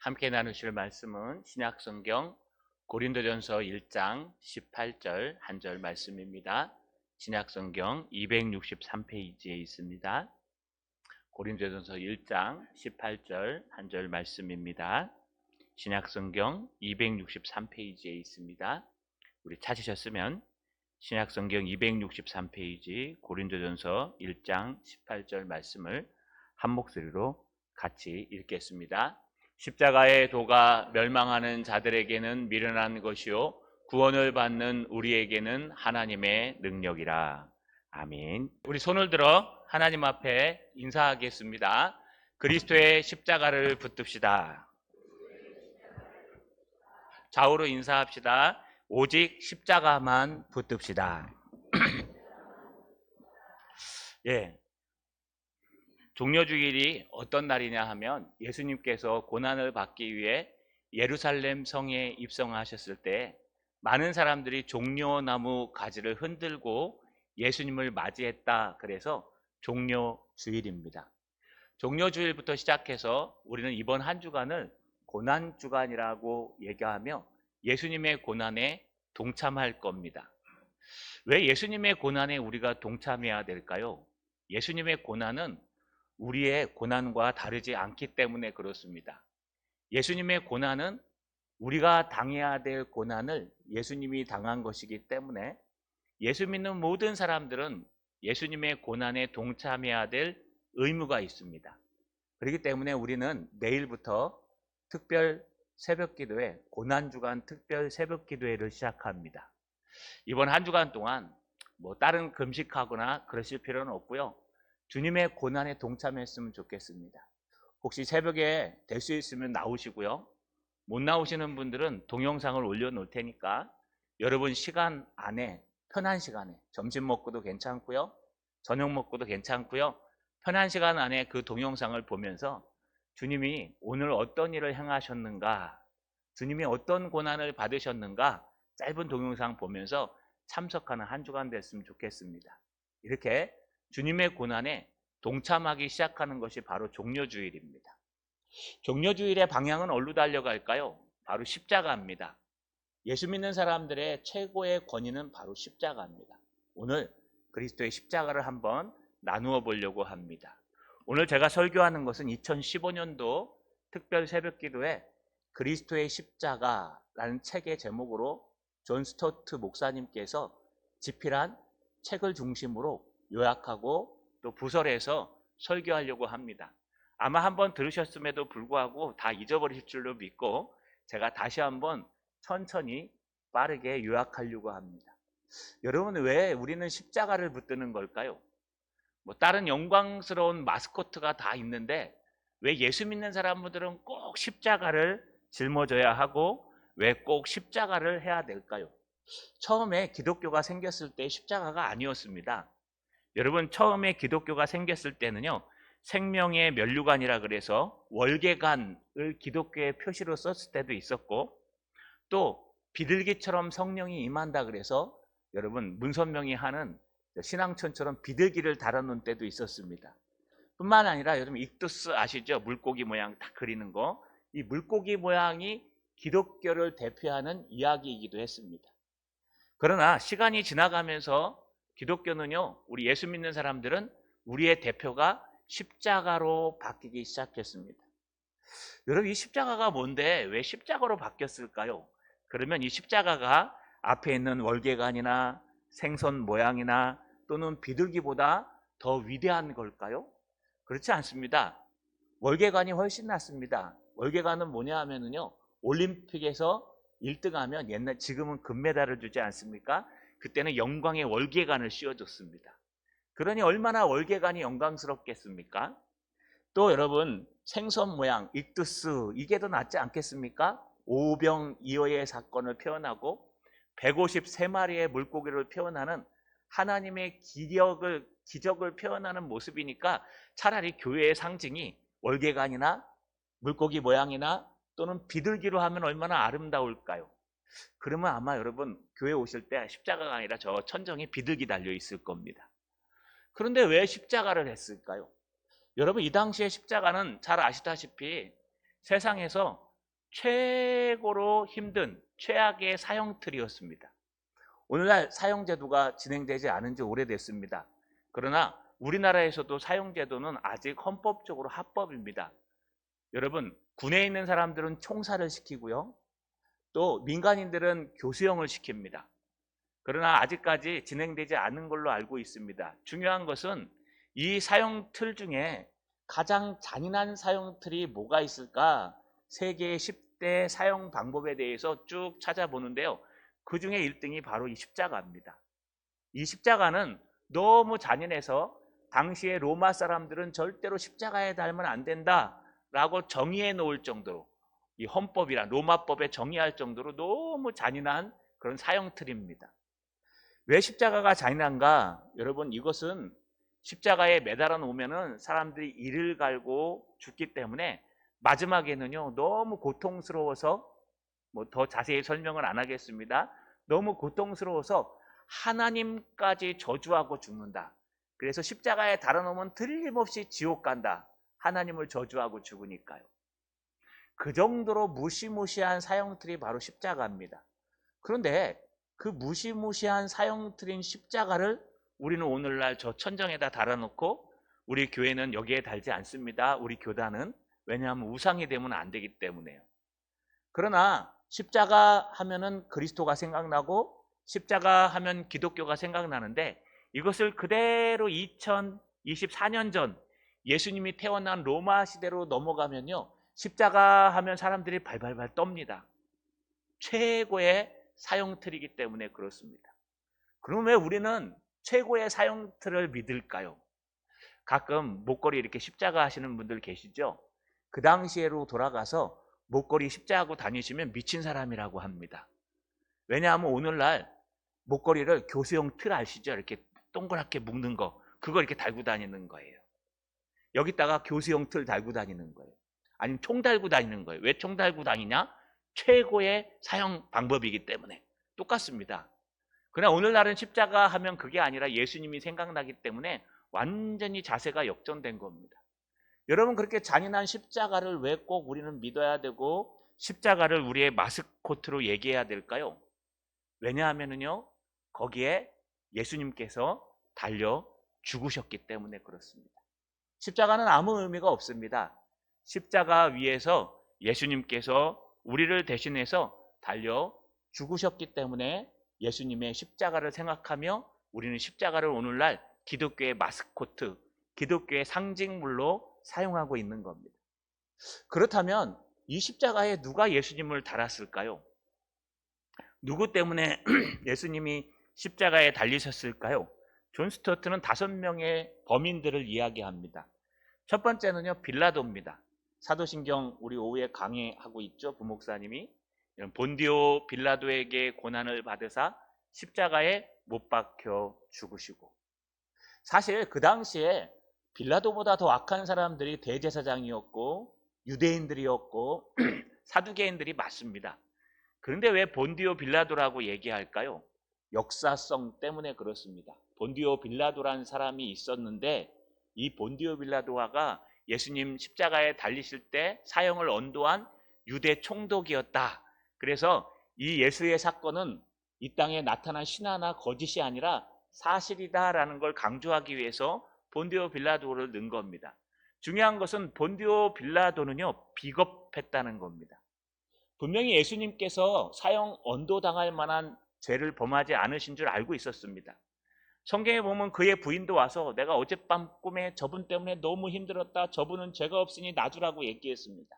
함께 나누실 말씀은 신약성경 고린도전서 1장 18절 한 절 말씀입니다. 신약성경 263페이지에 있습니다. 고린도전서 1장 18절 한 절 말씀입니다. 신약성경 263페이지에 있습니다. 우리 찾으셨으면 신약성경 263페이지 고린도전서 1장 18절 말씀을 한 목소리로 같이 읽겠습니다. 십자가의 도가 멸망하는 자들에게는 미련한 것이요 구원을 받는 우리에게는 하나님의 능력이라. 아멘. 우리 손을 들어 하나님 앞에 인사하겠습니다. 그리스도의 십자가를 붙듭시다. 좌우로 인사합시다. 오직 십자가만 붙듭시다. 예. 종려주일이 어떤 날이냐 하면 예수님께서 고난을 받기 위해 예루살렘 성에 입성하셨을 때 많은 사람들이 종려나무 가지를 흔들고 예수님을 맞이했다. 그래서 종려주일입니다. 종려주일부터 시작해서 우리는 이번 한 주간을 고난주간이라고 얘기하며 예수님의 고난에 동참할 겁니다. 왜 예수님의 고난에 우리가 동참해야 될까요? 예수님의 고난은 우리의 고난과 다르지 않기 때문에 그렇습니다. 예수님의 고난은 우리가 당해야 될 고난을 예수님이 당한 것이기 때문에 예수 믿는 모든 사람들은 예수님의 고난에 동참해야 될 의무가 있습니다. 그렇기 때문에 우리는 내일부터 특별 새벽기도회, 고난주간 특별 새벽기도회를 시작합니다. 이번 한 주간 동안 다른 금식하거나 그러실 필요는 없고요. 주님의 고난에 동참했으면 좋겠습니다. 혹시 새벽에 될 수 있으면 나오시고요. 못 나오시는 분들은 동영상을 올려놓을 테니까 여러분 시간 안에 편한 시간에 점심 먹고도 괜찮고요. 저녁 먹고도 괜찮고요. 편한 시간 안에 그 동영상을 보면서 주님이 오늘 어떤 일을 행하셨는가, 주님이 어떤 고난을 받으셨는가 짧은 동영상 보면서 참석하는 한 주간 됐으면 좋겠습니다. 이렇게 주님의 고난에 동참하기 시작하는 것이 바로 종려주일입니다. 종려주일의 방향은 어디로 달려갈까요? 바로 십자가입니다. 예수 믿는 사람들의 최고의 권위는 바로 십자가입니다. 오늘 그리스도의 십자가를 한번 나누어 보려고 합니다. 오늘 제가 설교하는 것은 2015년도 특별 새벽기도에 그리스도의 십자가라는 책의 제목으로 존 스토트 목사님께서 집필한 책을 중심으로 요약하고 또 부설해서 설교하려고 합니다. 아마 한번 들으셨음에도 불구하고 다 잊어버리실 줄로 믿고 제가 다시 한번 천천히 빠르게 요약하려고 합니다. 여러분, 왜 우리는 십자가를 붙드는 걸까요? 다른 영광스러운 마스코트가 다 있는데 왜 예수 믿는 사람들은 꼭 십자가를 짊어져야 하고 왜 꼭 십자가를 해야 될까요? 처음에 기독교가 생겼을 때 십자가가 아니었습니다. 여러분, 처음에 기독교가 생겼을 때는요, 생명의 면류관이라 그래서 월계관을 기독교의 표시로 썼을 때도 있었고, 또 비둘기처럼 성령이 임한다 그래서 여러분 문선명이 하는 신앙촌처럼 비둘기를 달아놓은 때도 있었습니다. 뿐만 아니라 여러분 익두스 아시죠? 물고기 모양 딱 그리는 거. 이 물고기 모양이 기독교를 대표하는 이야기이기도 했습니다. 그러나 시간이 지나가면서 기독교는요, 우리 예수 믿는 사람들은 우리의 대표가 십자가로 바뀌기 시작했습니다. 여러분, 이 십자가가 뭔데 왜 십자가로 바뀌었을까요? 그러면 이 십자가가 앞에 있는 월계관이나 생선 모양이나 또는 비둘기보다 더 위대한 걸까요? 그렇지 않습니다. 월계관이 훨씬 낫습니다. 월계관은 뭐냐 하면요, 올림픽에서 1등하면 지금은 금메달을 주지 않습니까? 그때는 영광의 월계관을 씌워줬습니다. 그러니 얼마나 월계관이 영광스럽겠습니까? 또 여러분, 생선 모양 익두스 이게 더 낫지 않겠습니까? 오병이어의 사건을 표현하고 153마리의 물고기를 표현하는 하나님의 기적을 표현하는 모습이니까 차라리 교회의 상징이 월계관이나 물고기 모양이나 또는 비둘기로 하면 얼마나 아름다울까요? 그러면 아마 여러분 교회 오실 때 십자가가 아니라 저 천정에 비둘기 달려 있을 겁니다. 그런데 왜 십자가를 했을까요? 여러분, 이 당시의 십자가는 잘 아시다시피 세상에서 최고로 힘든 최악의 사형틀이었습니다. 오늘날 사형제도가 진행되지 않은 지 오래됐습니다. 그러나 우리나라에서도 사형제도는 아직 헌법적으로 합법입니다. 여러분, 군에 있는 사람들은 총살을 시키고요. 또 민간인들은 교수형을 시킵니다. 그러나 아직까지 진행되지 않은 걸로 알고 있습니다. 중요한 것은 이 사형틀 중에 가장 잔인한 사형틀이 뭐가 있을까? 세계의 10대 사형 방법에 대해서 쭉 찾아보는데요. 그 중에 1등이 바로 이 십자가입니다. 이 십자가는 너무 잔인해서 당시에 로마 사람들은 절대로 십자가에 달면 안 된다라고 정의해 놓을 정도로, 이 헌법이란 로마법에 정의할 정도로 너무 잔인한 그런 사형틀입니다. 왜 십자가가 잔인한가? 여러분, 이것은 십자가에 매달아 놓으면은 사람들이 이를 갈고 죽기 때문에 마지막에는요, 너무 고통스러워서, 뭐 더 자세히 설명을 안 하겠습니다. 너무 고통스러워서 하나님까지 저주하고 죽는다. 그래서 십자가에 달아 놓으면 틀림없이 지옥 간다. 하나님을 저주하고 죽으니까요. 그 정도로 무시무시한 사형틀이 바로 십자가입니다. 그런데 그 무시무시한 사형틀인 십자가를 우리는 오늘날 저 천정에다 달아놓고 우리 교회는 여기에 달지 않습니다. 우리 교단은. 왜냐하면 우상이 되면 안 되기 때문에요. 그러나 십자가 하면은 그리스도가 생각나고 십자가 하면 기독교가 생각나는데, 이것을 그대로 2024년 전 예수님이 태어난 로마 시대로 넘어가면요, 십자가 하면 사람들이 발발발 떱니다. 최고의 사형틀이기 때문에 그렇습니다. 그럼 왜 우리는 최고의 사형틀을 믿을까요? 가끔 목걸이 이렇게 십자가 하시는 분들 계시죠? 그 당시에로 돌아가서 목걸이 십자하고 다니시면 미친 사람이라고 합니다. 왜냐하면 오늘날 목걸이를 교수형 틀 아시죠? 이렇게 동그랗게 묶는 거, 그거 이렇게 달고 다니는 거예요. 여기다가 교수형 틀 달고 다니는 거예요. 아니면 총 달고 다니는 거예요. 왜 총 달고 다니냐? 최고의 사형 방법이기 때문에. 똑같습니다. 그러나 오늘날은 십자가 하면 그게 아니라 예수님이 생각나기 때문에 완전히 자세가 역전된 겁니다. 여러분, 그렇게 잔인한 십자가를 왜 꼭 우리는 믿어야 되고 십자가를 우리의 마스코트로 얘기해야 될까요? 왜냐하면요, 거기에 예수님께서 달려 죽으셨기 때문에 그렇습니다. 십자가는 아무 의미가 없습니다. 십자가 위에서 예수님께서 우리를 대신해서 달려 죽으셨기 때문에 예수님의 십자가를 생각하며 우리는 십자가를 오늘날 기독교의 마스코트, 기독교의 상징물로 사용하고 있는 겁니다. 그렇다면 이 십자가에 누가 예수님을 달았을까요? 누구 때문에 예수님이 십자가에 달리셨을까요? 존 스튜어트는 5명의 범인들을 이야기합니다. 첫 번째는요, 빌라도입니다. 사도신경 우리 오후에 강의하고 있죠, 부목사님이. 본디오 빌라도에게 고난을 받으사 십자가에 못 박혀 죽으시고, 사실 그 당시에 빌라도보다 더 악한 사람들이 대제사장이었고 유대인들이었고 사두개인들이 맞습니다. 그런데 왜 본디오 빌라도라고 얘기할까요? 역사성 때문에 그렇습니다. 본디오 빌라도라는 사람이 있었는데, 이 본디오 빌라도가 예수님 십자가에 달리실 때 사형을 언도한 유대 총독이었다. 그래서 이 예수의 사건은 이 땅에 나타난 신화나 거짓이 아니라 사실이다라는 걸 강조하기 위해서 본디오 빌라도를 넣은 겁니다. 중요한 것은 본디오 빌라도는요, 비겁했다는 겁니다. 분명히 예수님께서 사형 언도당할 만한 죄를 범하지 않으신 줄 알고 있었습니다. 성경에 보면 그의 부인도 와서 내가 어젯밤 꿈에 저분 때문에 너무 힘들었다. 저분은 죄가 없으니 놔주라고 얘기했습니다.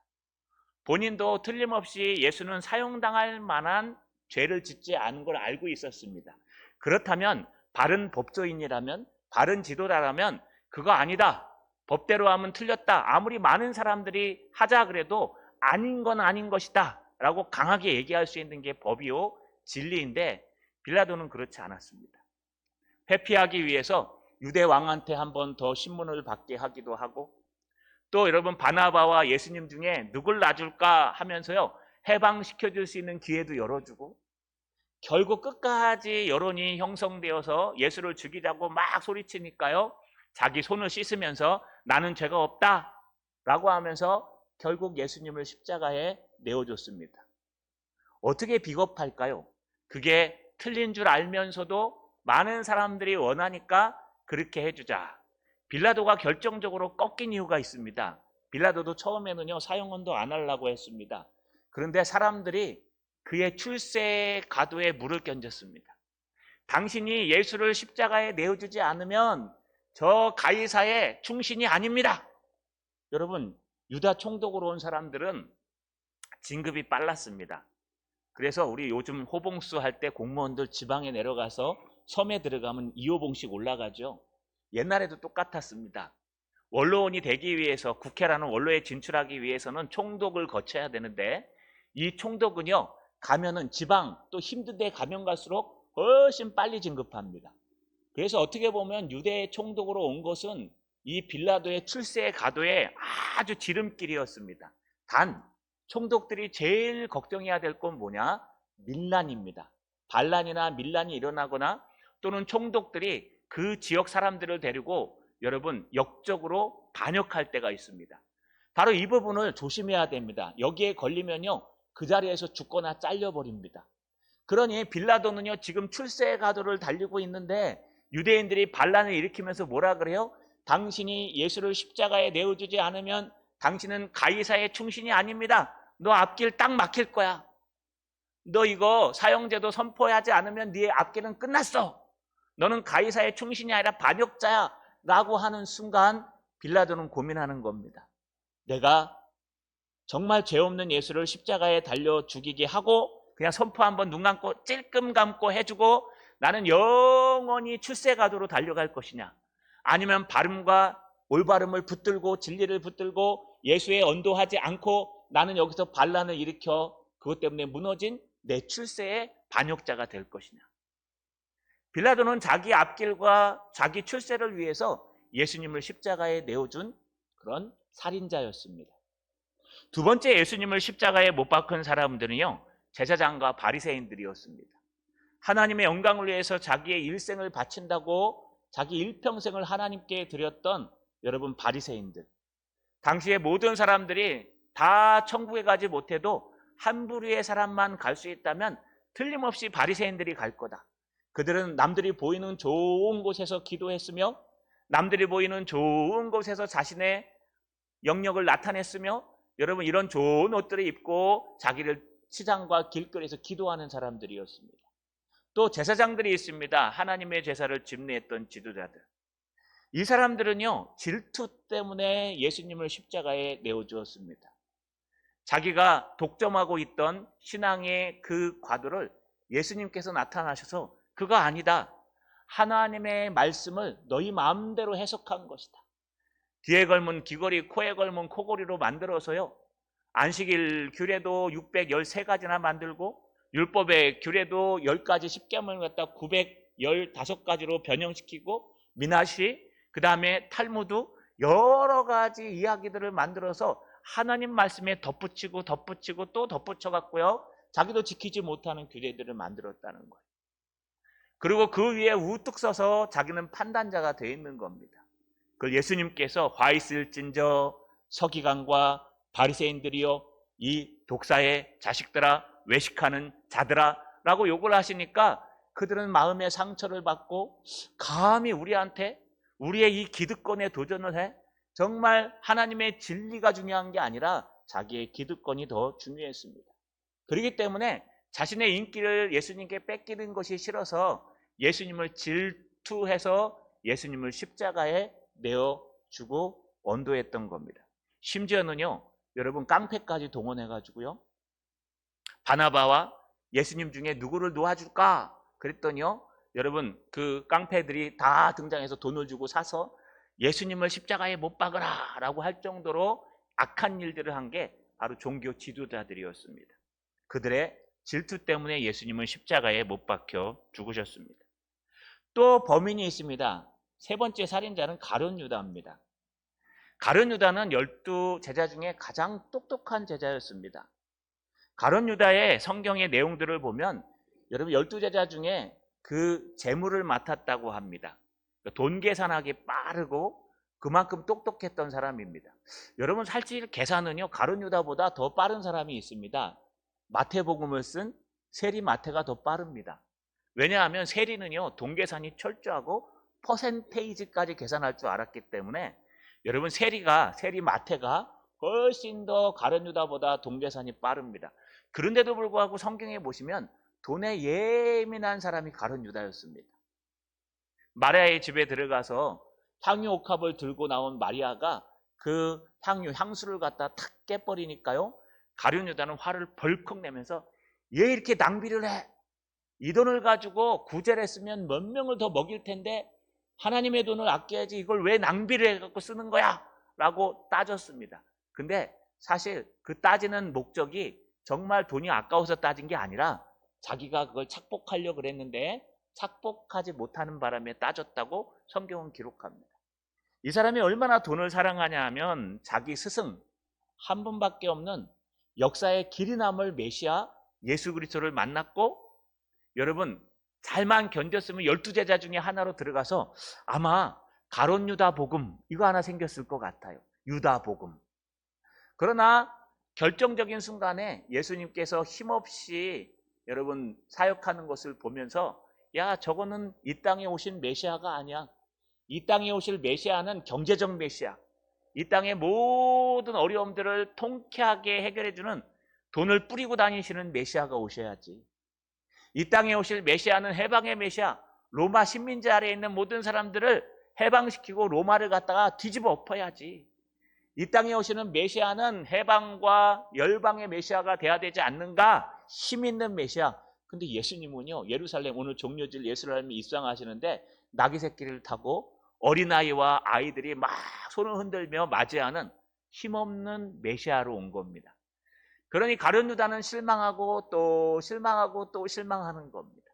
본인도 틀림없이 예수는 사형당할 만한 죄를 짓지 않은 걸 알고 있었습니다. 그렇다면 바른 법조인이라면, 바른 지도자라면 그거 아니다. 법대로 하면 틀렸다. 아무리 많은 사람들이 하자 그래도 아닌 건 아닌 것이다 라고 강하게 얘기할 수 있는 게 법이요, 진리인데, 빌라도는 그렇지 않았습니다. 회피하기 위해서 유대 왕한테 한 번 더 신문을 받게 하기도 하고, 또 여러분 바나바와 예수님 중에 누굴 놔줄까 하면서요, 해방시켜줄 수 있는 기회도 열어주고, 결국 끝까지 여론이 형성되어서 예수를 죽이자고 막 소리치니까요, 자기 손을 씻으면서 나는 죄가 없다 라고 하면서 결국 예수님을 십자가에 내어줬습니다. 어떻게 비겁할까요? 그게 틀린 줄 알면서도 많은 사람들이 원하니까 그렇게 해주자. 빌라도가 결정적으로 꺾인 이유가 있습니다. 빌라도도 처음에는요, 사형언도 안 하려고 했습니다. 그런데 사람들이 그의 출세 가도에 물을 껴줬습니다. 당신이 예수를 십자가에 내어주지 않으면 저 가이사의 충신이 아닙니다. 여러분, 유다 총독으로 온 사람들은 진급이 빨랐습니다. 그래서 우리 요즘 호봉수 할 때 공무원들 지방에 내려가서 섬에 들어가면 2호봉씩 올라가죠. 옛날에도 똑같았습니다. 원로원이 되기 위해서, 국회라는 원로에 진출하기 위해서는 총독을 거쳐야 되는데, 이 총독은요, 가면은 지방 또 힘든 데 가면 갈수록 훨씬 빨리 진급합니다. 그래서 어떻게 보면 유대의 총독으로 온 것은 이 빌라도의 출세 가도에 아주 지름길이었습니다. 단 총독들이 제일 걱정해야 될 건 뭐냐? 밀란입니다. 반란이나 밀란이 일어나거나 또는 총독들이 그 지역 사람들을 데리고 여러분 역적으로 반역할 때가 있습니다. 바로 이 부분을 조심해야 됩니다. 여기에 걸리면요, 그 자리에서 죽거나 잘려버립니다. 그러니 빌라도는요, 지금 출세 가도를 달리고 있는데 유대인들이 반란을 일으키면서 뭐라 그래요? 당신이 예수를 십자가에 내어주지 않으면 당신은 가이사의 충신이 아닙니다. 너 앞길 딱 막힐 거야. 너 이거 사형제도 선포하지 않으면 네 앞길은 끝났어. 너는 가이사의 충신이 아니라 반역자야 라고 하는 순간 빌라도는 고민하는 겁니다. 내가 정말 죄 없는 예수를 십자가에 달려 죽이게 하고 그냥 선포 한번 눈 감고 찔끔 감고 해주고 나는 영원히 출세가도로 달려갈 것이냐, 아니면 바름과 올바름을 붙들고 진리를 붙들고 예수에 언도하지 않고 나는 여기서 반란을 일으켜 그것 때문에 무너진 내 출세의 반역자가 될 것이냐. 빌라도는 자기 앞길과 자기 출세를 위해서 예수님을 십자가에 내어준 그런 살인자였습니다. 두 번째 예수님을 십자가에 못 박은 사람들은요, 제사장과 바리새인들이었습니다. 하나님의 영광을 위해서 자기의 일생을 바친다고 자기 일평생을 하나님께 드렸던 여러분 바리새인들. 당시에 모든 사람들이 다 천국에 가지 못해도 한 부류의 사람만 갈 수 있다면 틀림없이 바리새인들이 갈 거다. 그들은 남들이 보이는 좋은 곳에서 기도했으며 남들이 보이는 좋은 곳에서 자신의 영역을 나타냈으며 여러분 이런 좋은 옷들을 입고 자기를 시장과 길거리에서 기도하는 사람들이었습니다. 또 제사장들이 있습니다. 하나님의 제사를 집례했던 지도자들. 이 사람들은요, 질투 때문에 예수님을 십자가에 내어주었습니다. 자기가 독점하고 있던 신앙의 그 과도를 예수님께서 나타나셔서 그거 아니다. 하나님의 말씀을 너희 마음대로 해석한 것이다. 귀에 걸면 귀걸이, 코에 걸면 코걸이로 만들어서요, 안식일 규례도 613가지나 만들고 율법의 규례도 10가지 10계명을 갖다 915가지로 변형시키고 미나시, 그 다음에 탈무드 여러 가지 이야기들을 만들어서 하나님 말씀에 덧붙이고 또 덧붙여갖고요, 자기도 지키지 못하는 규례들을 만들었다는 거예요. 그리고 그 위에 우뚝 서서 자기는 판단자가 되어 있는 겁니다. 그걸 예수님께서 화 있을진저 서기관과 바리새인들이요, 이 독사의 자식들아, 외식하는 자들아 라고 욕을 하시니까 그들은 마음의 상처를 받고 감히 우리한테 우리의 이 기득권에 도전을 해? 정말 하나님의 진리가 중요한 게 아니라 자기의 기득권이 더 중요했습니다. 그렇기 때문에 자신의 인기를 예수님께 뺏기는 것이 싫어서 예수님을 질투해서 예수님을 십자가에 내어주고 언도했던 겁니다. 심지어는요, 여러분 깡패까지 동원해가지고요, 바나바와 예수님 중에 누구를 놓아줄까 그랬더니요, 여러분 그 깡패들이 다 등장해서 돈을 주고 사서 예수님을 십자가에 못 박으라 라고 할 정도로 악한 일들을 한 게 바로 종교 지도자들이었습니다. 그들의 질투 때문에 예수님은 십자가에 못 박혀 죽으셨습니다. 또 범인이 있습니다. 세 번째 살인자는 가룟 유다입니다. 가룟 유다는 12 제자 중에 가장 똑똑한 제자였습니다. 가룟 유다의 성경의 내용들을 보면 여러분 12 제자 중에 그 재물을 맡았다고 합니다. 돈 계산하기 빠르고 그만큼 똑똑했던 사람입니다. 여러분 사실 계산은요 가룟 유다보다 더 빠른 사람이 있습니다. 마태복음을 쓴 세리 마태가 더 빠릅니다. 왜냐하면 세리는요 동계산이 철저하고 퍼센테이지까지 계산할 줄 알았기 때문에 여러분 세리 마태가 훨씬 더 가룟 유다보다 동계산이 빠릅니다. 그런데도 불구하고 성경에 보시면 돈에 예민한 사람이 가룟 유다였습니다. 마리아의 집에 들어가서 향유 옥합을 들고 나온 마리아가 그 향수를 갖다 탁 깨버리니까요 가룟 유다는 화를 벌컥 내면서 얘 이렇게 낭비를 해? 이 돈을 가지고 구제를 했으면 몇 명을 더 먹일 텐데 하나님의 돈을 아껴야지 이걸 왜 낭비를 해갖고 쓰는 거야? 라고 따졌습니다. 근데 사실 그 따지는 목적이 정말 돈이 아까워서 따진 게 아니라 자기가 그걸 착복하려고 그랬는데 착복하지 못하는 바람에 따졌다고 성경은 기록합니다. 이 사람이 얼마나 돈을 사랑하냐 하면 자기 스승 한 분밖에 없는 역사의 길이 남을 메시아 예수 그리스도를 만났고 여러분 잘만 견뎠으면 12제자 중에 하나로 들어가서 아마 가룟 유다 복음 이거 하나 생겼을 것 같아요. 유다 복음. 그러나 결정적인 순간에 예수님께서 힘없이 여러분 사역하는 것을 보면서 야 저거는 이 땅에 오신 메시아가 아니야. 이 땅에 오실 메시아는 경제적 메시아. 이 땅의 모든 어려움들을 통쾌하게 해결해주는 돈을 뿌리고 다니시는 메시아가 오셔야지. 이 땅에 오실 메시아는 해방의 메시아. 로마 식민지 아래에 있는 모든 사람들을 해방시키고 로마를 갖다가 뒤집어 엎어야지. 이 땅에 오시는 메시아는 해방과 열방의 메시아가 돼야 되지 않는가? 힘 있는 메시아. 근데 예수님은요 예루살렘 오늘 종려질 예루살렘에 입성하시는데 나귀 새끼를 타고 어린아이와 아이들이 막 손을 흔들며 맞이하는 힘없는 메시아로 온 겁니다. 그러니 가룟 유다는 실망하고 또 실망하고 또 실망하는 겁니다.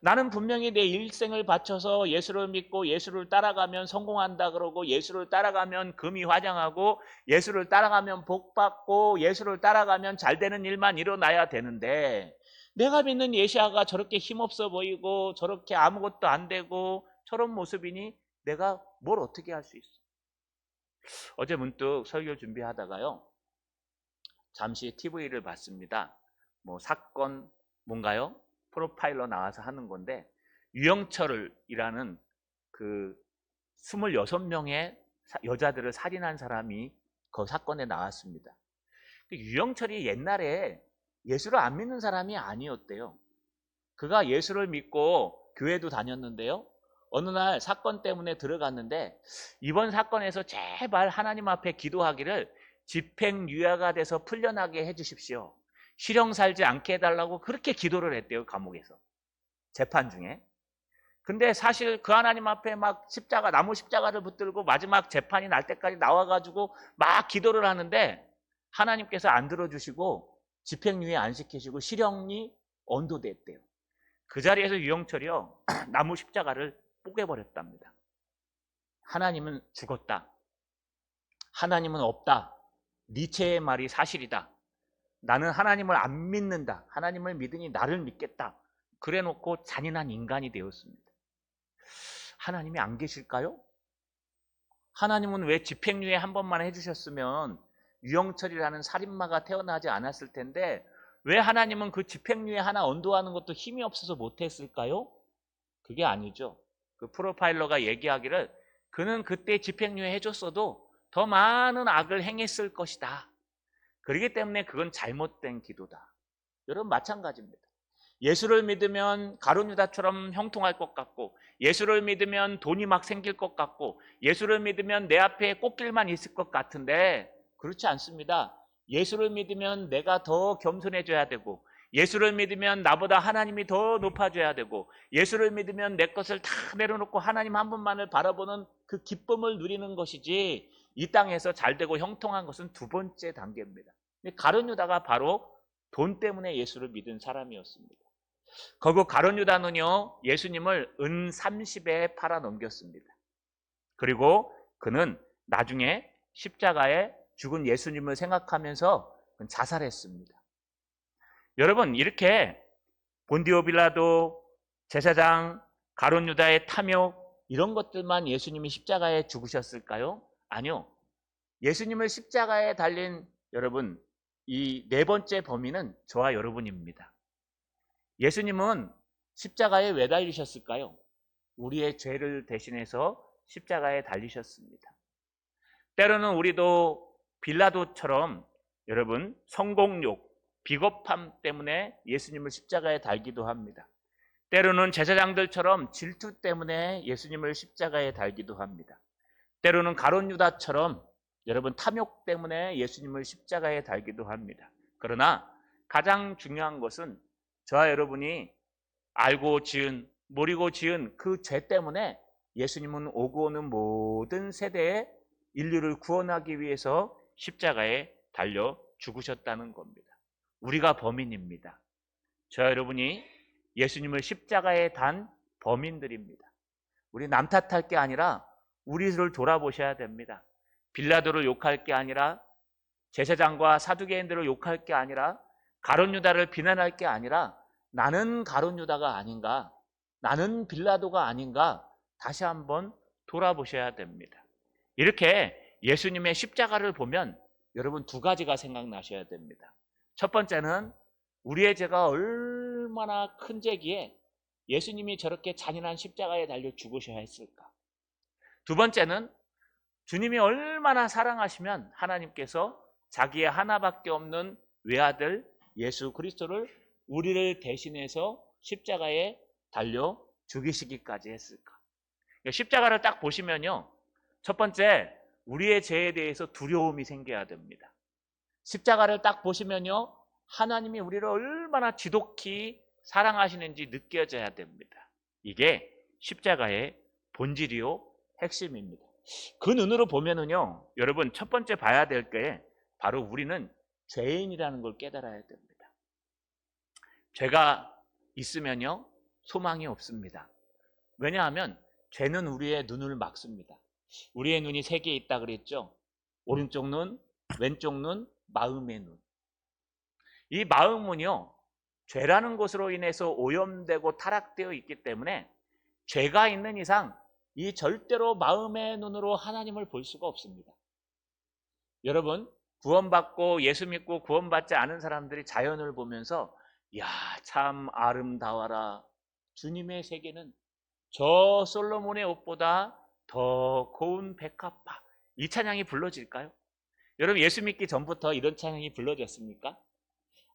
나는 분명히 내 일생을 바쳐서 예수를 믿고 예수를 따라가면 성공한다 그러고 예수를 따라가면 금이 화장하고 예수를 따라가면 복받고 예수를 따라가면 잘 되는 일만 일어나야 되는데 내가 믿는 메시아가 저렇게 힘없어 보이고 저렇게 아무것도 안 되고 저런 모습이니 내가 뭘 어떻게 할 수 있어? 어제 문득 설교 준비하다가요 잠시 TV를 봤습니다. 뭐 사건 뭔가요? 프로파일러 나와서 하는 건데 유영철이라는 그 26명의 여자들을 살인한 사람이 그 사건에 나왔습니다. 유영철이 옛날에 예수를 안 믿는 사람이 아니었대요. 그가 예수를 믿고 교회도 다녔는데요. 어느 날 사건 때문에 들어갔는데 이번 사건에서 제발 하나님 앞에 기도하기를 집행유예가 돼서 풀려나게 해주십시오. 실형 살지 않게 해달라고 그렇게 기도를 했대요. 감옥에서. 재판 중에. 근데 사실 그 하나님 앞에 막 나무 십자가를 붙들고 마지막 재판이 날 때까지 나와가지고 막 기도를 하는데 하나님께서 안 들어주시고 집행유예 안 시키시고 실형이 언도됐대요. 그 자리에서 유영철이요 나무 십자가를 뽀개버렸답니다. 하나님은 죽었다. 하나님은 없다. 니체의 말이 사실이다. 나는 하나님을 안 믿는다. 하나님을 믿으니 나를 믿겠다. 그래놓고 잔인한 인간이 되었습니다. 하나님이 안 계실까요? 하나님은 왜 집행유예 한 번만 해주셨으면 유영철이라는 살인마가 태어나지 않았을 텐데 왜 하나님은 그 집행유예 하나 언도하는 것도 힘이 없어서 못했을까요? 그게 아니죠. 그 프로파일러가 얘기하기를 그는 그때 집행유예 해줬어도 더 많은 악을 행했을 것이다. 그렇기 때문에 그건 잘못된 기도다. 여러분 마찬가지입니다. 예수를 믿으면 가룟 유다처럼 형통할 것 같고 예수를 믿으면 돈이 막 생길 것 같고 예수를 믿으면 내 앞에 꽃길만 있을 것 같은데 그렇지 않습니다. 예수를 믿으면 내가 더 겸손해져야 되고 예수를 믿으면 나보다 하나님이 더 높아져야 되고 예수를 믿으면 내 것을 다 내려놓고 하나님 한 분만을 바라보는 그 기쁨을 누리는 것이지 이 땅에서 잘되고 형통한 것은 두 번째 단계입니다. 가룟 유다가 바로 돈 때문에 예수를 믿은 사람이었습니다. 거기 가룟 유다는요 예수님을 은 30에 팔아 넘겼습니다. 그리고 그는 나중에 십자가에 죽은 예수님을 생각하면서 자살했습니다. 여러분 이렇게 본디오 빌라도 제사장 가룟 유다의 탐욕 이런 것들만 예수님이 십자가에 죽으셨을까요? 아니요. 예수님을 십자가에 달린 여러분, 이 네 번째 범인은 저와 여러분입니다. 예수님은 십자가에 왜 달리셨을까요? 우리의 죄를 대신해서 십자가에 달리셨습니다. 때로는 우리도 빌라도처럼 여러분 성공욕, 비겁함 때문에 예수님을 십자가에 달기도 합니다. 때로는 제사장들처럼 질투 때문에 예수님을 십자가에 달기도 합니다. 때로는 가룟 유다처럼 여러분 탐욕 때문에 예수님을 십자가에 달기도 합니다. 그러나 가장 중요한 것은 저와 여러분이 알고 지은, 모르고 지은 그 죄 때문에 예수님은 오고 오는 모든 세대에 인류를 구원하기 위해서 십자가에 달려 죽으셨다는 겁니다. 우리가 범인입니다. 저와 여러분이 예수님을 십자가에 단 범인들입니다. 우리 남 탓할 게 아니라 우리를 돌아보셔야 됩니다. 빌라도를 욕할 게 아니라 제사장과 사두개인들을 욕할 게 아니라 가룟 유다를 비난할 게 아니라 나는 가룟 유다가 아닌가, 나는 빌라도가 아닌가 다시 한번 돌아보셔야 됩니다. 이렇게 예수님의 십자가를 보면 여러분 두 가지가 생각나셔야 됩니다. 첫 번째는 우리의 죄가 얼마나 큰 죄기에 예수님이 저렇게 잔인한 십자가에 달려 죽으셔야 했을까. 두 번째는 주님이 얼마나 사랑하시면 하나님께서 자기의 하나밖에 없는 외아들 예수 그리스도를 우리를 대신해서 십자가에 달려 죽이시기까지 했을까. 십자가를 딱 보시면요, 첫 번째 우리의 죄에 대해서 두려움이 생겨야 됩니다. 십자가를 딱 보시면요, 하나님이 우리를 얼마나 지독히 사랑하시는지 느껴져야 됩니다. 이게 십자가의 본질이요 핵심입니다. 그 눈으로 보면은요, 여러분 첫 번째 봐야 될 게 바로 우리는 죄인이라는 걸 깨달아야 됩니다. 죄가 있으면요 소망이 없습니다. 왜냐하면 죄는 우리의 눈을 막습니다. 우리의 눈이 세 개 있다 그랬죠. 오른쪽 눈, 왼쪽 눈, 마음의 눈. 이 마음은요 죄라는 것으로 인해서 오염되고 타락되어 있기 때문에 죄가 있는 이상 이 절대로 마음의 눈으로 하나님을 볼 수가 없습니다. 여러분 구원받고 예수 믿고 구원받지 않은 사람들이 자연을 보면서 야, 참 아름다워라. 주님의 세계는 저 솔로몬의 옷보다 더 고운 백합화. 이 찬양이 불러질까요? 여러분 예수 믿기 전부터 이런 찬양이 불러졌습니까?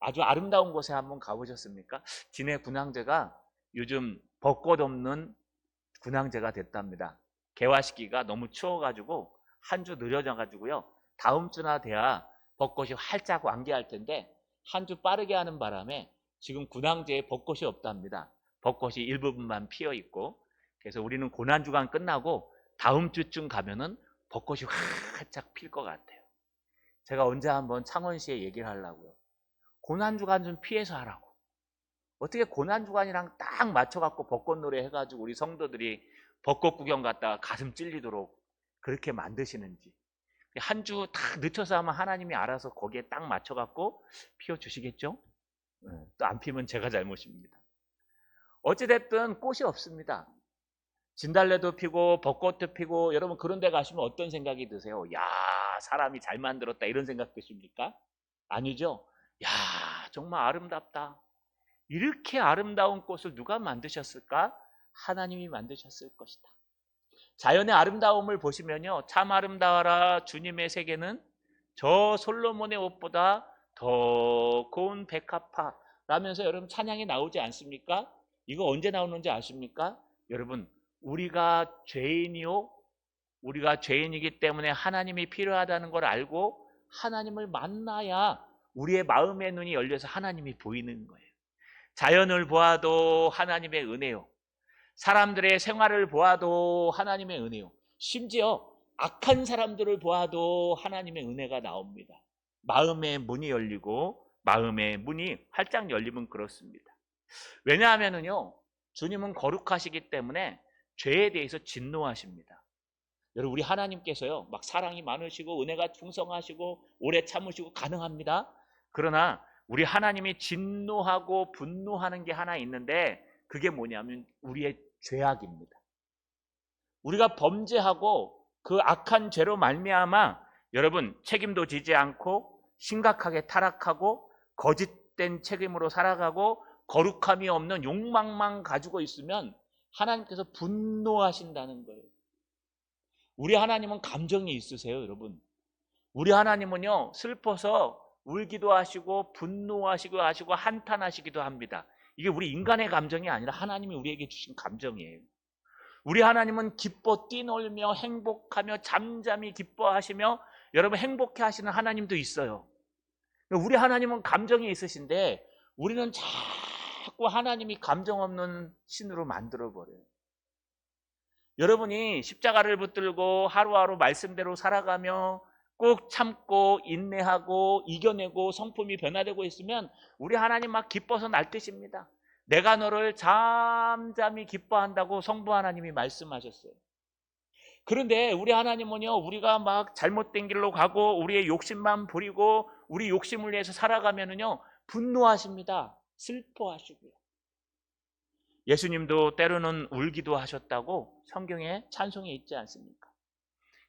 아주 아름다운 곳에 한번 가보셨습니까? 진해 군항제가 요즘 벚꽃 없는 군항제가 됐답니다. 개화시기가 너무 추워가지고 한 주 늦어져가지고요. 다음 주나 돼야 벚꽃이 활짝 완개할 텐데 한 주 빠르게 하는 바람에 지금 군항제에 벚꽃이 없답니다. 벚꽃이 일부분만 피어 있고 그래서 우리는 고난주간 끝나고 다음 주쯤 가면은 벚꽃이 활짝 필 것 같아요. 제가 언제 한번 창원시에 얘기를 하려고요. 고난주간 좀 피해서 하라고. 어떻게 고난주간이랑 딱 맞춰갖고 벚꽃 노래 해가지고 우리 성도들이 벚꽃 구경 갔다가 가슴 찔리도록 그렇게 만드시는지. 한 주 딱 늦춰서 하면 하나님이 알아서 거기에 딱 맞춰갖고 피워주시겠죠? 또 안 피면 제가 잘못입니다. 어찌됐든 꽃이 없습니다. 진달래도 피고 벚꽃도 피고 여러분 그런 데 가시면 어떤 생각이 드세요? 야, 사람이 잘 만들었다 이런 생각 드십니까? 아니죠? 야, 정말 아름답다. 이렇게 아름다운 꽃을 누가 만드셨을까? 하나님이 만드셨을 것이다. 자연의 아름다움을 보시면요, 참 아름다워라 주님의 세계는 저 솔로몬의 옷보다 더 고운 백합화 라면서 여러분 찬양이 나오지 않습니까? 이거 언제 나오는지 아십니까? 여러분 우리가 죄인이요, 우리가 죄인이기 때문에 하나님이 필요하다는 걸 알고 하나님을 만나야 우리의 마음의 눈이 열려서 하나님이 보이는 거예요. 자연을 보아도 하나님의 은혜요, 사람들의 생활을 보아도 하나님의 은혜요, 심지어 악한 사람들을 보아도 하나님의 은혜가 나옵니다. 마음의 문이 열리고 마음의 문이 활짝 열리면 그렇습니다. 왜냐하면요 주님은 거룩하시기 때문에 죄에 대해서 진노하십니다. 여러분 우리 하나님께서요 막 사랑이 많으시고 은혜가 풍성하시고 오래 참으시고 가능합니다. 그러나 우리 하나님이 진노하고 분노하는 게 하나 있는데 그게 뭐냐면 우리의 죄악입니다. 우리가 범죄하고 그 악한 죄로 말미암아 여러분 책임도 지지 않고 심각하게 타락하고 거짓된 책임으로 살아가고 거룩함이 없는 욕망만 가지고 있으면 하나님께서 분노하신다는 거예요. 우리 하나님은 감정이 있으세요, 여러분. 우리 하나님은요, 슬퍼서 울기도 하시고 분노하시고 하시고 한탄하시기도 합니다. 이게 우리 인간의 감정이 아니라 하나님이 우리에게 주신 감정이에요. 우리 하나님은 기뻐 뛰놀며 행복하며 잠잠히 기뻐하시며 여러분 행복해 하시는 하나님도 있어요. 우리 하나님은 감정이 있으신데 우리는 자꾸 하나님이 감정 없는 신으로 만들어버려요. 여러분이 십자가를 붙들고 하루하루 말씀대로 살아가며 꼭 참고 인내하고 이겨내고 성품이 변화되고 있으면 우리 하나님 막 기뻐서 날뛰십니다. 내가 너를 잠잠히 기뻐한다고 성부 하나님이 말씀하셨어요. 그런데 우리 하나님은요, 우리가 막 잘못된 길로 가고 우리의 욕심만 부리고 우리 욕심을 위해서 살아가면은요 분노하십니다. 슬퍼하시고요. 예수님도 때로는 울기도 하셨다고 성경에 찬송에 있지 않습니까?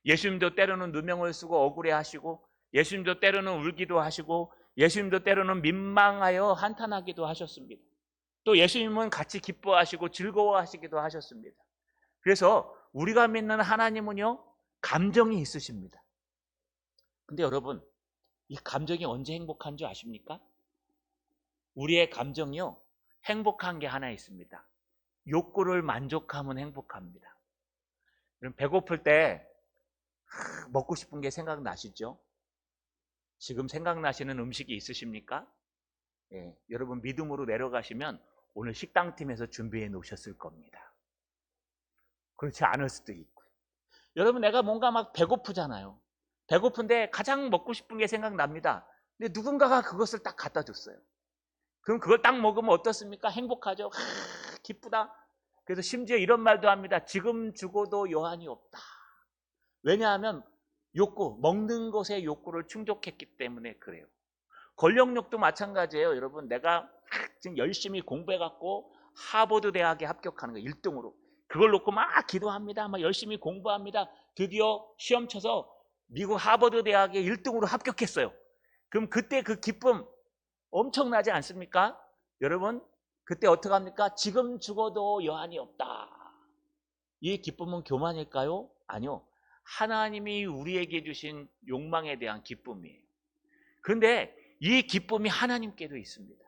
예수님도 때로는 누명을 쓰고 억울해하시고 예수님도 때로는 울기도 하시고 예수님도 때로는 민망하여 한탄하기도 하셨습니다. 또 예수님은 같이 기뻐하시고 즐거워하시기도 하셨습니다. 그래서 우리가 믿는 하나님은요 감정이 있으십니다. 근데 여러분 이 감정이 언제 행복한 줄 아십니까? 우리의 감정이요 행복한 게 하나 있습니다. 욕구를 만족하면 행복합니다. 여러분 배고플 때 먹고 싶은 게 생각나시죠? 지금 생각나시는 음식이 있으십니까? 예, 여러분 믿음으로 내려가시면 오늘 식당팀에서 준비해 놓으셨을 겁니다. 그렇지 않을 수도 있고. 여러분 내가 뭔가 막 배고프잖아요. 배고픈데 가장 먹고 싶은 게 생각납니다. 근데 누군가가 그것을 딱 갖다 줬어요. 그럼 그걸 딱 먹으면 어떻습니까? 행복하죠? 기쁘다. 그래서 심지어 이런 말도 합니다. 지금 죽어도 여한이 없다. 왜냐하면 욕구, 먹는 것의 욕구를 충족했기 때문에 그래요. 권력욕도 마찬가지예요. 여러분 내가 지금 열심히 공부해갖고 하버드 대학에 합격하는 거 1등으로 그걸 놓고 막 기도합니다. 막 열심히 공부합니다. 드디어 시험 쳐서 미국 하버드 대학에 1등으로 합격했어요. 그럼 그때 그 기쁨 엄청나지 않습니까? 여러분 그때 어떻게 합니까? 지금 죽어도 여한이 없다. 이 기쁨은 교만일까요? 아니요. 하나님이 우리에게 주신 욕망에 대한 기쁨이에요. 그런데 이 기쁨이 하나님께도 있습니다.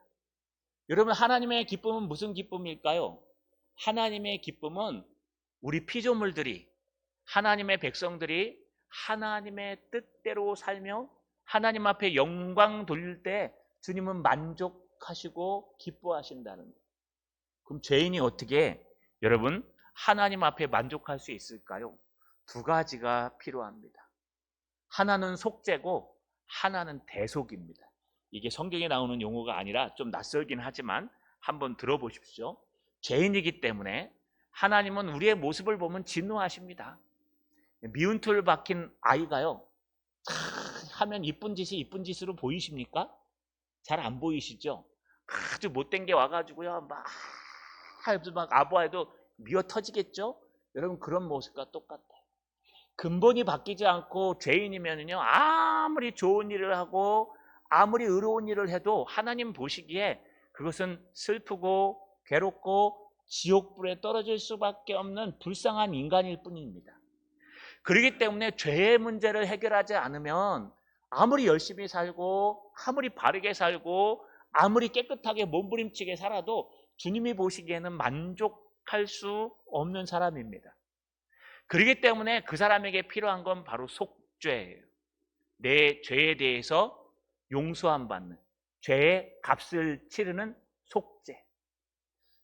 여러분 하나님의 기쁨은 무슨 기쁨일까요? 하나님의 기쁨은 우리 피조물들이 하나님의 백성들이 하나님의 뜻대로 살며 하나님 앞에 영광 돌릴 때 주님은 만족하시고 기뻐하신다는 거예요. 그럼 죄인이 어떻게 여러분 하나님 앞에 만족할 수 있을까요? 두 가지가 필요합니다. 하나는 속죄고 하나는 대속입니다. 이게 성경에 나오는 용어가 아니라 좀 낯설긴 하지만 한번 들어보십시오. 죄인이기 때문에 하나님은 우리의 모습을 보면 진노하십니다. 미운 털 박힌 아이가요 하면 이쁜 짓이 이쁜 짓으로 보이십니까? 잘 안 보이시죠? 아주 못된 게 와가지고요 막 아부해도 미어 터지겠죠? 여러분 그런 모습과 똑같아요. 근본이 바뀌지 않고 죄인이면요 아무리 좋은 일을 하고 아무리 의로운 일을 해도 하나님 보시기에 그것은 슬프고 괴롭고 지옥불에 떨어질 수밖에 없는 불쌍한 인간일 뿐입니다. 그렇기 때문에 죄의 문제를 해결하지 않으면 아무리 열심히 살고 아무리 바르게 살고 아무리 깨끗하게 몸부림치게 살아도 주님이 보시기에는 만족할 수 없는 사람입니다. 그렇기 때문에 그 사람에게 필요한 건 바로 속죄예요. 내 죄에 대해서 용서함 받는, 죄의 값을 치르는 속죄.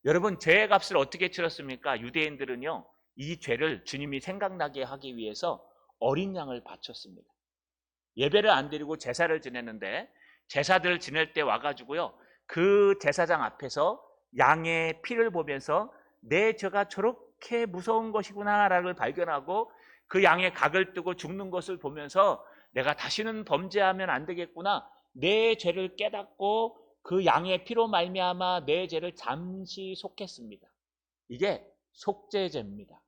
여러분 죄의 값을 어떻게 치렀습니까? 유대인들은요 이 죄를 주님이 생각나게 하기 위해서 어린 양을 바쳤습니다. 예배를 안 드리고 제사를 지냈는데 제사들 지낼 때 와가지고요 그 제사장 앞에서 양의 피를 보면서 내 죄가 저렇게 무서운 것이구나 라를 발견하고 그 양의 각을 뜨고 죽는 것을 보면서 내가 다시는 범죄하면 안 되겠구나, 내 죄를 깨닫고 그 양의 피로 말미암아 내 죄를 잠시 속했습니다. 이게 속죄제입니다.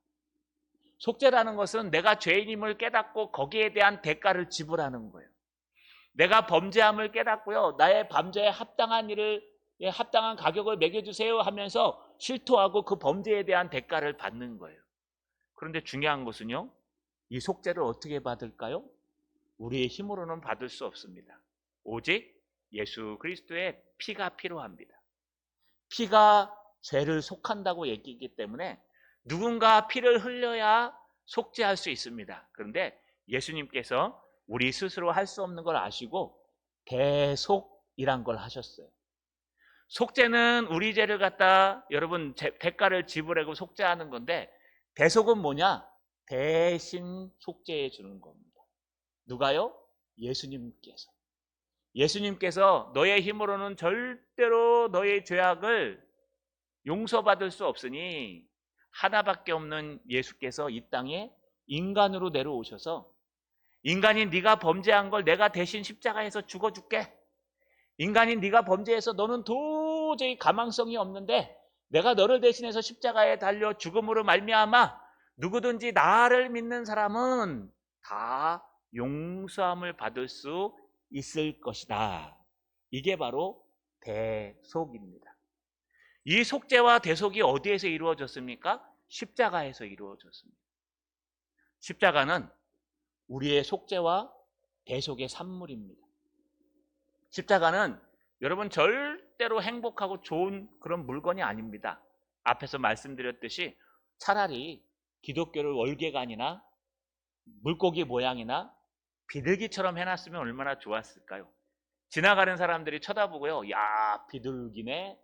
속죄라는 것은 내가 죄인임을 깨닫고 거기에 대한 대가를 지불하는 거예요. 내가 범죄함을 깨닫고요, 나의 범죄에 합당한 일을, 합당한 가격을 매겨주세요 하면서 실토하고 그 범죄에 대한 대가를 받는 거예요. 그런데 중요한 것은요, 이 속죄를 어떻게 받을까요? 우리의 힘으로는 받을 수 없습니다. 오직 예수 그리스도의 피가 필요합니다. 피가 죄를 속한다고 얘기했기 때문에 누군가 피를 흘려야 속죄할 수 있습니다. 그런데 예수님께서 우리 스스로 할 수 없는 걸 아시고 대속이란 걸 하셨어요. 속죄는 우리 죄를 갖다 여러분 대가를 지불하고 속죄하는 건데, 대속은 뭐냐? 대신 속죄해 주는 겁니다. 누가요? 예수님께서. 예수님께서 너의 힘으로는 절대로 너의 죄악을 용서받을 수 없으니 하나밖에 없는 예수께서 이 땅에 인간으로 내려오셔서, 인간인 네가 범죄한 걸 내가 대신 십자가에서 죽어줄게. 인간인 네가 범죄해서 너는 도저히 가망성이 없는데 내가 너를 대신해서 십자가에 달려 죽음으로 말미암아 누구든지 나를 믿는 사람은 다 용서함을 받을 수 있을 것이다. 이게 바로 대속입니다. 이 속죄와 대속이 어디에서 이루어졌습니까? 십자가에서 이루어졌습니다. 십자가는 우리의 속죄와 대속의 산물입니다. 십자가는 여러분 절대로 행복하고 좋은 그런 물건이 아닙니다. 앞에서 말씀드렸듯이 차라리 기독교를 월계관이나 물고기 모양이나 비둘기처럼 해놨으면 얼마나 좋았을까요? 지나가는 사람들이 쳐다보고요, 야, 비둘기네,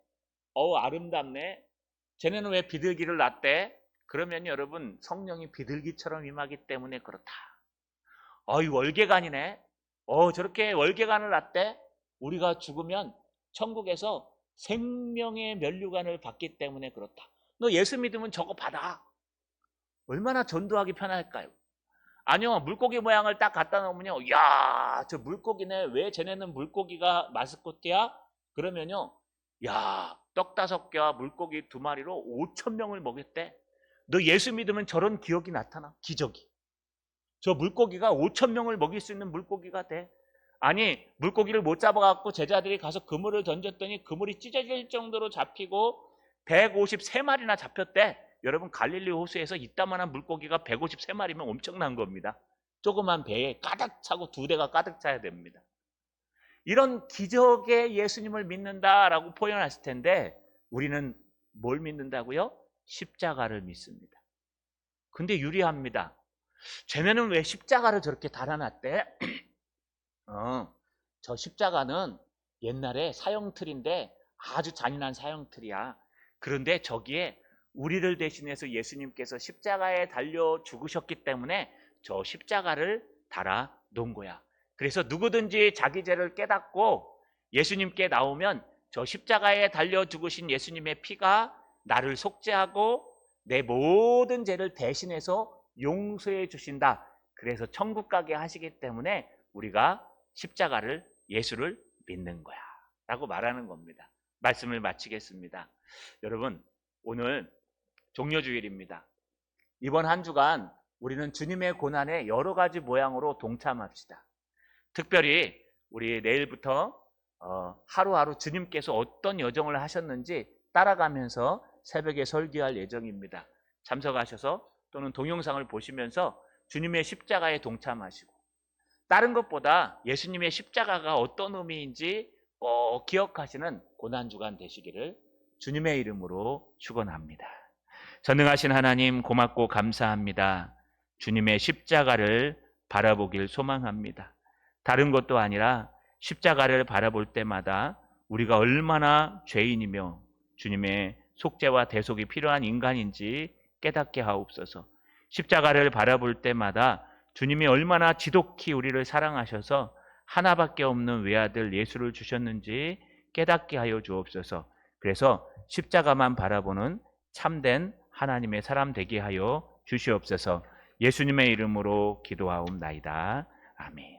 아름답네, 쟤네는 왜 비둘기를 낳대? 그러면 여러분, 성령이 비둘기처럼 임하기 때문에 그렇다. 이 월계관이네, 저렇게 월계관을 낳대? 우리가 죽으면 천국에서 생명의 면류관을 받기 때문에 그렇다. 너 예수 믿으면 저거 받아. 얼마나 전도하기 편할까요? 아니요, 물고기 모양을 딱 갖다 놓으면요, 야, 저 물고기네, 왜 쟤네는 물고기가 마스코트야? 그러면요, 야, 떡 5개와 물고기 2마리로 5,000명을 먹였대. 너 예수 믿으면 저런 기억이 나타나. 기적이. 저 물고기가 5,000명을 먹일 수 있는 물고기가 돼. 아니, 물고기를 못 잡아갖고 제자들이 가서 그물을 던졌더니 그물이 찢어질 정도로 잡히고 153마리나 잡혔대. 여러분, 갈릴리 호수에서 이따만한 물고기가 153마리면 엄청난 겁니다. 조그만 배에 가득 차고 2대가 가득 차야 됩니다. 이런 기적의 예수님을 믿는다라고 표현했을 텐데, 우리는 뭘 믿는다고요? 십자가를 믿습니다. 근데 유리합니다. 쟤네는 왜 십자가를 저렇게 달아놨대? 저 십자가는 옛날에 사형틀인데 아주 잔인한 사형틀이야. 그런데 저기에 우리를 대신해서 예수님께서 십자가에 달려 죽으셨기 때문에 저 십자가를 달아 놓은 거야. 그래서 누구든지 자기 죄를 깨닫고 예수님께 나오면 저 십자가에 달려 죽으신 예수님의 피가 나를 속죄하고 내 모든 죄를 대신해서 용서해 주신다. 그래서 천국 가게 하시기 때문에 우리가 십자가를, 예수를 믿는 거야 라고 말하는 겁니다. 말씀을 마치겠습니다. 여러분, 오늘 종려주일입니다. 이번 한 주간 우리는 주님의 고난에 여러 가지 모양으로 동참합시다. 특별히 우리 내일부터 하루하루 주님께서 어떤 여정을 하셨는지 따라가면서 새벽에 설교할 예정입니다. 참석하셔서 또는 동영상을 보시면서 주님의 십자가에 동참하시고, 다른 것보다 예수님의 십자가가 어떤 의미인지 꼭 기억하시는 고난주간 되시기를 주님의 이름으로 축원합니다. 전능하신 하나님, 고맙고 감사합니다. 주님의 십자가를 바라보길 소망합니다. 다른 것도 아니라 십자가를 바라볼 때마다 우리가 얼마나 죄인이며 주님의 속죄와 대속이 필요한 인간인지 깨닫게 하옵소서. 십자가를 바라볼 때마다 주님이 얼마나 지독히 우리를 사랑하셔서 하나밖에 없는 외아들 예수를 주셨는지 깨닫게 하여 주옵소서. 그래서 십자가만 바라보는 참된 하나님의 사람 되게 하여 주시옵소서. 예수님의 이름으로 기도하옵나이다. 아멘.